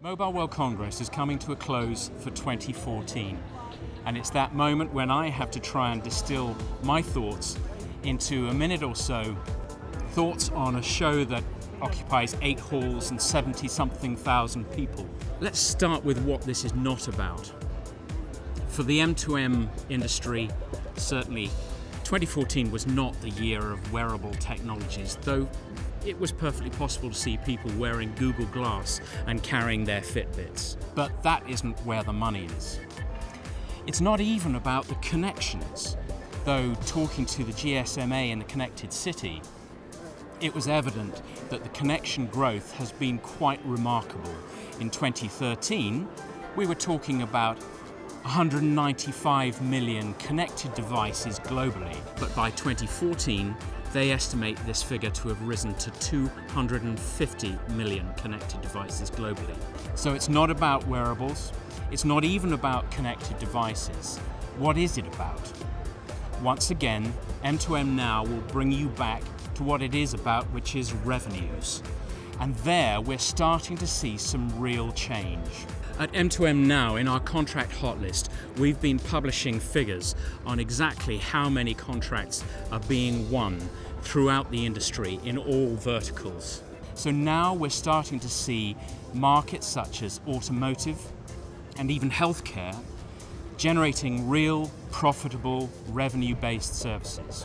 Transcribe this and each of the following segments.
Mobile World Congress is coming to a close for 2014, and it's that moment when I have to try and distill my thoughts into a minute or so, thoughts on a show that occupies 8 halls and 70-something thousand people. Let's start with what this is not about. For the M2M industry, certainly 2014 was not the year of wearable technologies, though it was perfectly possible to see people wearing Google Glass and carrying their Fitbits. But that isn't where the money is. It's not even about the connections, though talking to the GSMA in the Connected City, it was evident that the connection growth has been quite remarkable. In 2013, we were talking about 195 million connected devices globally, but by 2014, they estimate this figure to have risen to 250 million connected devices globally. So it's not about wearables, it's not even about connected devices. What is it about? Once again, M2M Now will bring you back to what it is about, which is revenues. And there we're starting to see some real change. At M2M Now, in our contract hot list, we've been publishing figures on exactly how many contracts are being won throughout the industry in all verticals. So now we're starting to see markets such as automotive and even healthcare generating real, profitable, revenue-based services.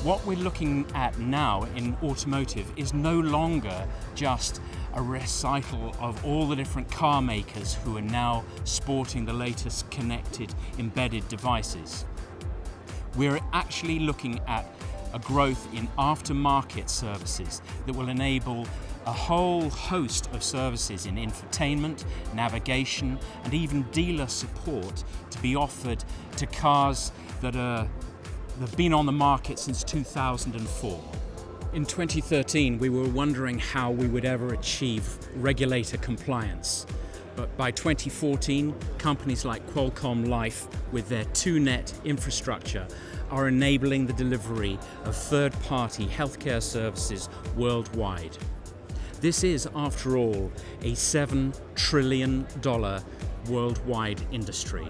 What we're looking at now in automotive is no longer just a recital of all the different car makers who are now sporting the latest connected embedded devices. We're actually looking at a growth in aftermarket services that will enable a whole host of services in infotainment, navigation, and even dealer support to be offered to cars that have been on the market since 2004. In 2013, we were wondering how we would ever achieve regulator compliance. But by 2014, companies like Qualcomm Life, with their 2net infrastructure, are enabling the delivery of third-party healthcare services worldwide. This is, after all, a $7 trillion worldwide industry.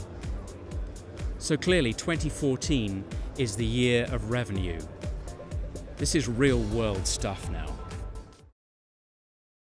So clearly, 2014 is the year of revenue. This is real-world stuff now.